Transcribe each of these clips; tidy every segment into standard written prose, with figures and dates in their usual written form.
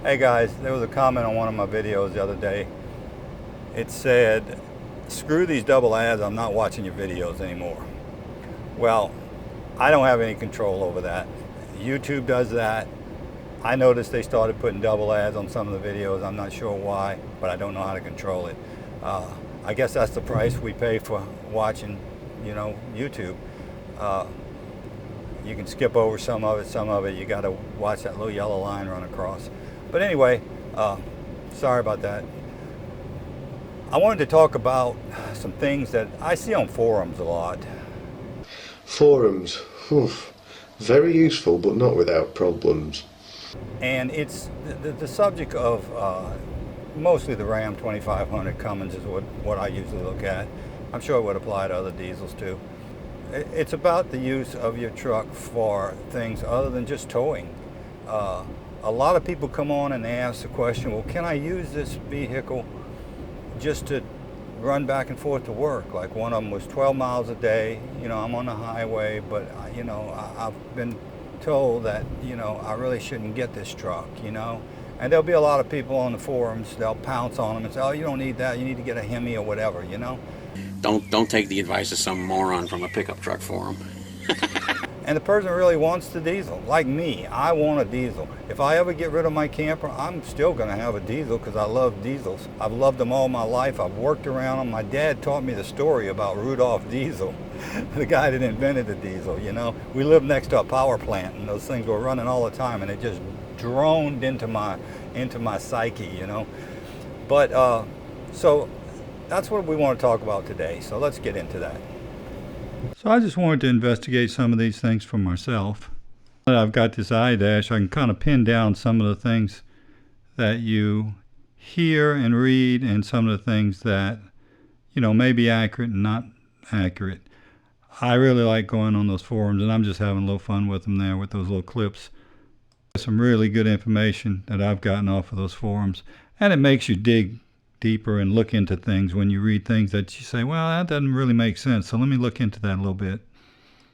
Hey guys, there was a comment on one of my videos the other day. It said, screw these double ads, I'm not watching your videos anymore. Well, I don't have any control over that. YouTube does that. I noticed they started putting double ads on some of the videos. I'm not sure why, but I don't know how to control it. I guess that's the price we pay for watching, YouTube. You can skip over some of it you got to watch that little yellow line run across. But anyway, sorry about that. I wanted to talk about some things that I see on forums a lot. Forums, very useful but not without problems. And it's the subject of mostly the Ram 2500 Cummins is what I usually look at. I'm sure it would apply to other diesels too. It's about the use of your truck for things other than just towing. A lot of people come on and they ask the question, well, can I use this vehicle just to run back and forth to work? Like one of them was 12 miles a day. I'm on the highway, but I've been told that, I really shouldn't get this truck, And there'll be a lot of people on the forums, they'll pounce on them and say, oh, you don't need that, you need to get a Hemi or whatever, Don't take the advice of some moron from a pickup truck forum. And the person really wants the diesel. Like me, I want a diesel. If I ever get rid of my camper, I'm still going to have a diesel because I love diesels. I've loved them all my life. I've worked around them. My dad taught me the story about Rudolph Diesel, the guy that invented the diesel, We lived next to a power plant and those things were running all the time and it just droned into my psyche, But so that's what we want to talk about today. So let's get into that. So I just wanted to investigate some of these things for myself. I've got this iDash. I can kind of pin down some of the things that you hear and read and some of the things that, may be accurate and not accurate. I really like going on those forums and I'm just having a little fun with them there with those little clips. Some really good information that I've gotten off of those forums, and it makes you dig deeper and look into things when you read things that you say, well, that doesn't really make sense, so let me look into that a little bit.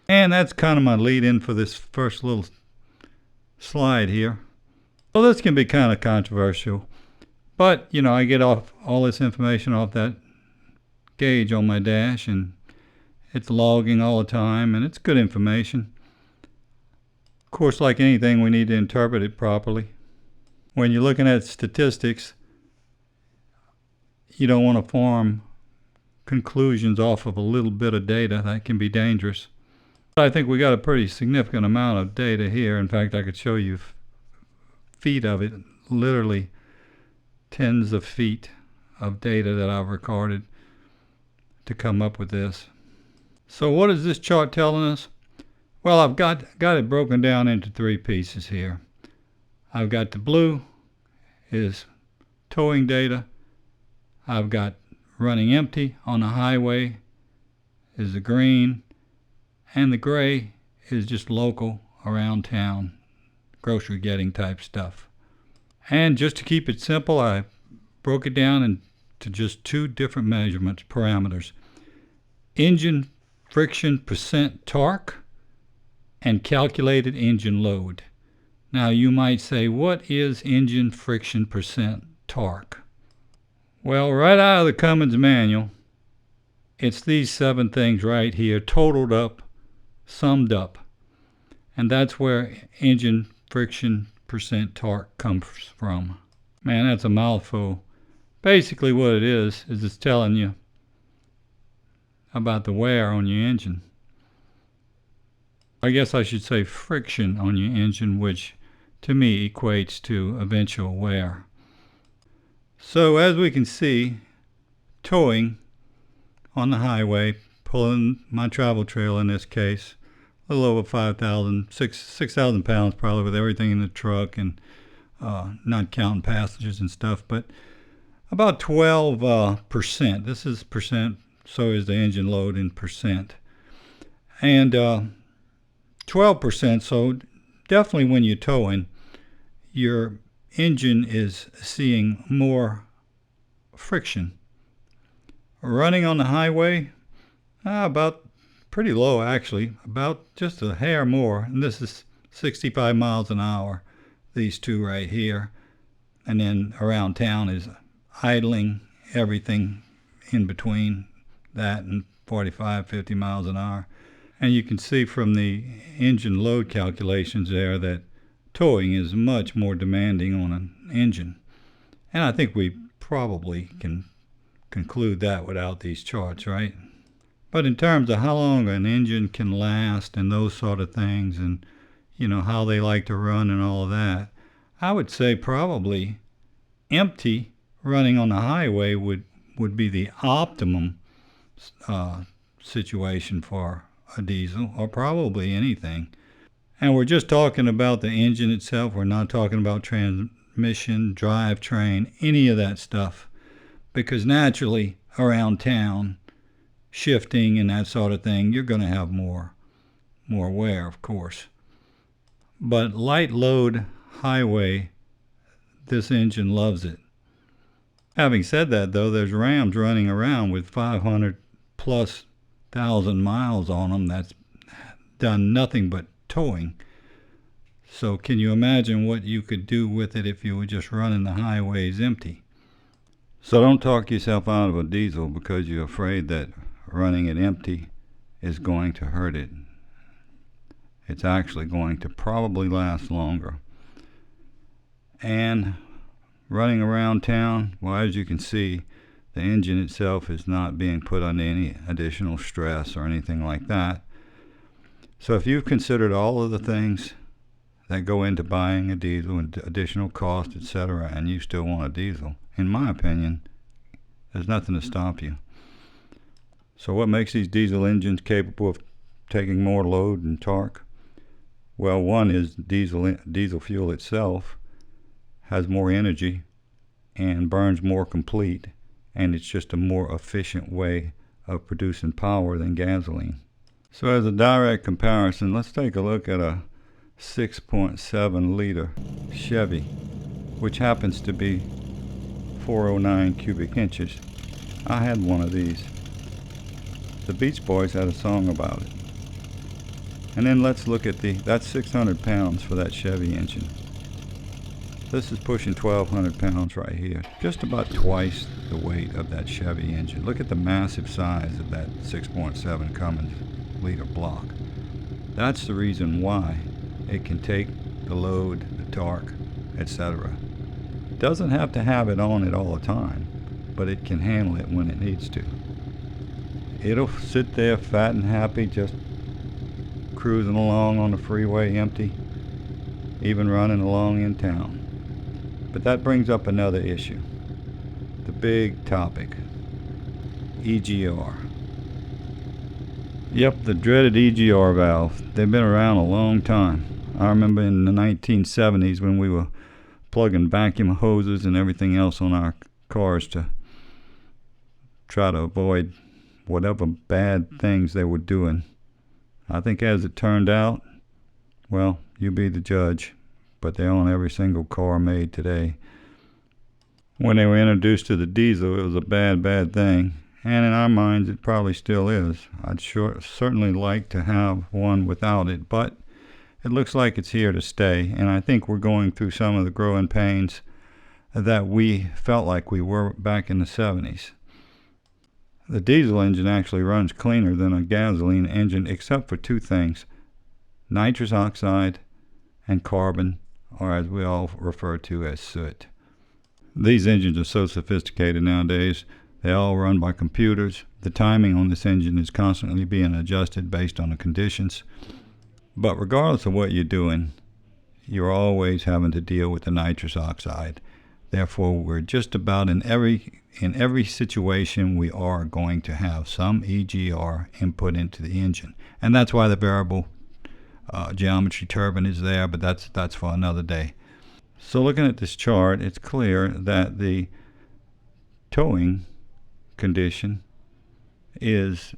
And that's kind of my lead in for this first little slide here. Well, this can be kind of controversial, but I get off all this information off that gauge on my dash and it's logging all the time and it's good information. Of course, like anything, we need to interpret it properly. When you're looking at statistics, you don't want to form conclusions off of a little bit of data. That can be dangerous. But I think we got a pretty significant amount of data here. In fact, I could show you feet of it, literally tens of feet of data that I've recorded to come up with this. So what is this chart telling us? Well, I've got it broken down into three pieces here. I've got the blue is towing data. I've got running empty on the highway is the green, and the gray is just local around town, grocery getting type stuff. And just to keep it simple, I broke it down into just two different measurements, parameters. Engine friction percent torque and calculated engine load. Now you might say, what is engine friction percent torque? Well, right out of the Cummins manual, it's these 7 things right here, totaled up, summed up. And that's where engine friction percent torque comes from. Man, that's a mouthful. Basically what it is it's telling you about the wear on your engine. I guess I should say friction on your engine, which to me equates to eventual wear. So as we can see, towing on the highway, pulling my travel trailer in this case, a little over 6,000 pounds probably with everything in the truck and not counting passengers and stuff, but about 12%. This is percent, so is the engine load in percent. And 12%, so definitely when you're towing, your engine is seeing more friction. Running on the highway, about pretty low actually, about just a hair more, and this is 65 miles an hour, these two right here. and then around town is idling, everything in between that and 45, 50 miles an hour. And you can see from the engine load calculations there that towing is much more demanding on an engine. And I think we probably can conclude that without these charts, right? But in terms of how long an engine can last and those sort of things, and how they like to run and all of that, I would say probably empty running on the highway would be the optimum situation for a diesel, or probably anything. And we're just talking about the engine itself. We're not talking about transmission, drivetrain, any of that stuff, because naturally around town, shifting and that sort of thing, you're going to have more wear, of course. But light load highway, this engine loves it. Having said that, though, there's Rams running around with 500 plus thousand miles on them that's done nothing but towing. So can you imagine what you could do with it if you were just running the highways empty? So don't talk yourself out of a diesel because you're afraid that running it empty is going to hurt it. It's actually going to probably last longer. And running around town, well, as you can see, the engine itself is not being put under any additional stress or anything like that. So if you've considered all of the things that go into buying a diesel and additional cost, etc., and you still want a diesel, in my opinion, there's nothing to stop you. So what makes these diesel engines capable of taking more load and torque? Well, one is diesel fuel itself has more energy and burns more complete, and it's just a more efficient way of producing power than gasoline. So as a direct comparison, let's take a look at a 6.7 liter Chevy, which happens to be 409 cubic inches. I had one of these. The Beach Boys had a song about it. And then let's look at that's 600 pounds for that Chevy engine. This is pushing 1,200 pounds right here, just about twice the weight of that Chevy engine. Look at the massive size of that 6.7 Cummins liter block. That's the reason why it can take the load, the torque, etc. It doesn't have to have it on it all the time, but it can handle it when it needs to. It'll sit there fat and happy, just cruising along on the freeway empty, even running along in town. But that brings up another issue, the big topic, EGR. Yep, the dreaded EGR valve. They've been around a long time. I remember in the 1970s when we were plugging vacuum hoses and everything else on our cars to try to avoid whatever bad things they were doing. I think as it turned out, well, you be the judge, but they're on every single car made today. When they were introduced to the diesel, it was a bad thing, and in our minds it probably still is. I'd certainly like to have one without it, but it looks like it's here to stay, and I think we're going through some of the growing pains that we felt like we were back in the 70s. The diesel engine actually runs cleaner than a gasoline engine, except for two things: nitrous oxide and carbon, or as we all refer to as soot. These engines are so sophisticated nowadays. They all run by computers. The timing on this engine is constantly being adjusted based on the conditions. But regardless of what you're doing, you're always having to deal with the nitrous oxide. Therefore, we're just about in every situation we are going to have some EGR input into the engine. And that's why the variable geometry turbine is there, but that's for another day. So looking at this chart, it's clear that the towing condition is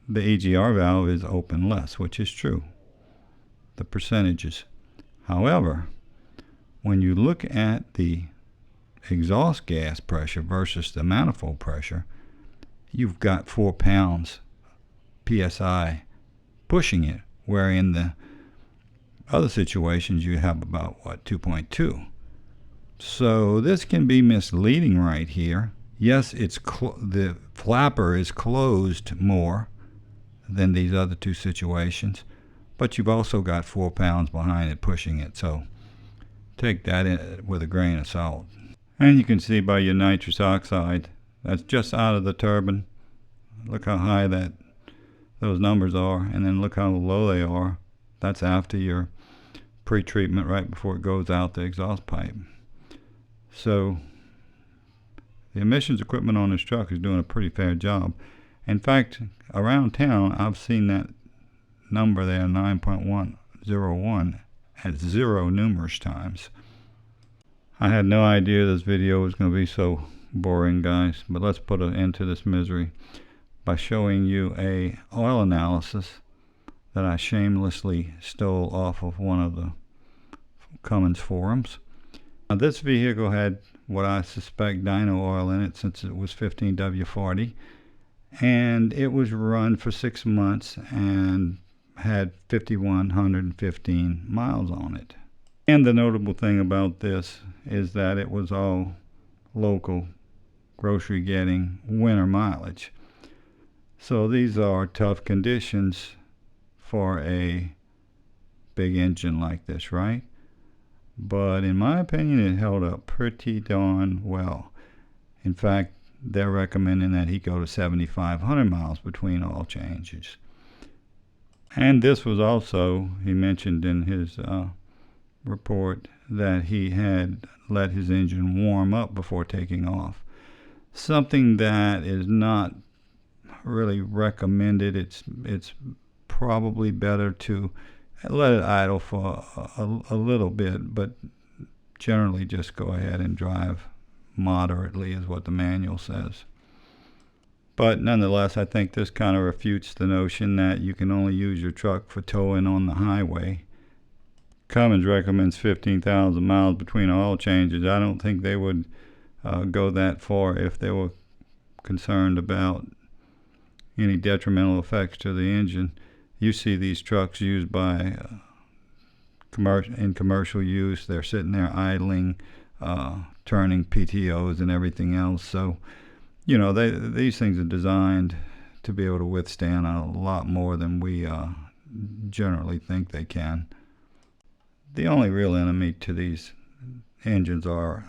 the EGR valve is open less, which is true, the percentages. However, when you look at the exhaust gas pressure versus the manifold pressure, you've got 4 pounds PSI pushing it, where in the other situations you have about 2.2. So this can be misleading right here. Yes, the flapper is closed more than these other two situations, but you've also got 4 pounds behind it pushing it, so take that in with a grain of salt. And you can see by your nitrous oxide, that's just out of the turbine. Look how high those numbers are, and then look how low they are. That's after your pre-treatment right before it goes out the exhaust pipe. So the emissions equipment on this truck is doing a pretty fair job. In fact, around town, I've seen that number there, 9.101, at 0 numerous times. I had no idea this video was going to be so boring, guys, but let's put an end to this misery by showing you a oil analysis that I shamelessly stole off of one of the Cummins forums. Now, this vehicle had what I suspect dyno oil in it, since it was 15W40, and it was run for 6 months and had 5,115 miles on it. And the notable thing about this is that it was all local grocery getting winter mileage. So these are tough conditions for a big engine like this, right? But in my opinion, it held up pretty darn well. In fact, they're recommending that he go to 7,500 miles between oil changes. And this was also, he mentioned in his report, that he had let his engine warm up before taking off. Something that is not really recommended. It's probably better to let it idle for a little bit, but generally just go ahead and drive moderately is what the manual says. But nonetheless, I think this kind of refutes the notion that you can only use your truck for towing on the highway. Cummins recommends 15,000 miles between oil changes. I don't think they would go that far if they were concerned about any detrimental effects to the engine. You see these trucks used by in commercial use. They're sitting there idling, turning PTOs and everything else. So, you know, these things are designed to be able to withstand a lot more than we generally think they can. The only real enemy to these engines are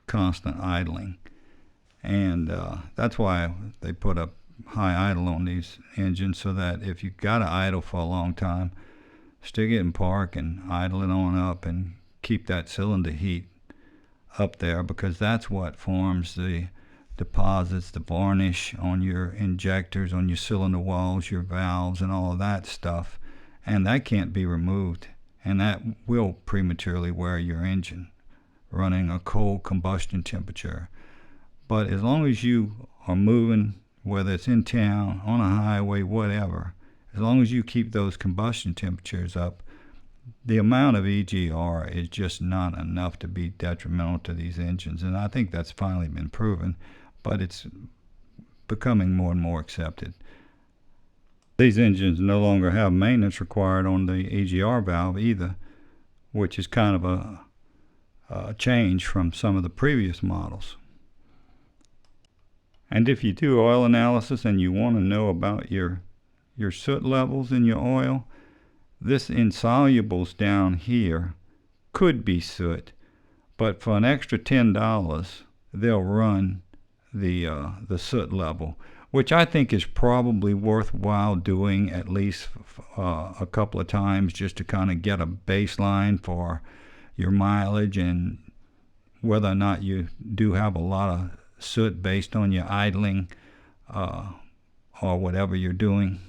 constant idling, and that's why they put up high idle on these engines, so that if you've got to idle for a long time, stick it in park and idle it on up and keep that cylinder heat up there, because that's what forms the deposits, the varnish on your injectors, on your cylinder walls, your valves, and all of that stuff, and that can't be removed, and that will prematurely wear your engine running a cold combustion temperature. But as long as you are moving, whether it's in town, on a highway, whatever, as long as you keep those combustion temperatures up, the amount of EGR is just not enough to be detrimental to these engines. And I think that's finally been proven, but it's becoming more and more accepted. These engines no longer have maintenance required on the EGR valve either, which is kind of a change from some of the previous models. And if you do oil analysis and you want to know about your soot levels in your oil, this insolubles down here could be soot, but for an extra $10, they'll run the soot level, which I think is probably worthwhile doing at least a couple of times, just to kind of get a baseline for your mileage and whether or not you do have a lot of soot based on your idling or whatever you're doing.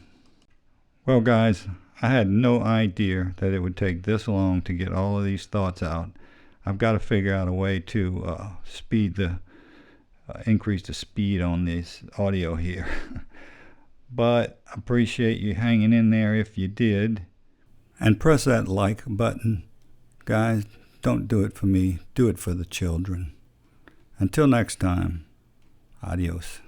Well, guys, I had no idea that it would take this long to get all of these thoughts out. I've got to figure out a way to increase the speed on this audio here. But I appreciate you hanging in there if you did. And press that like button. Guys, don't do it for me. Do it for the children. Until next time, adios.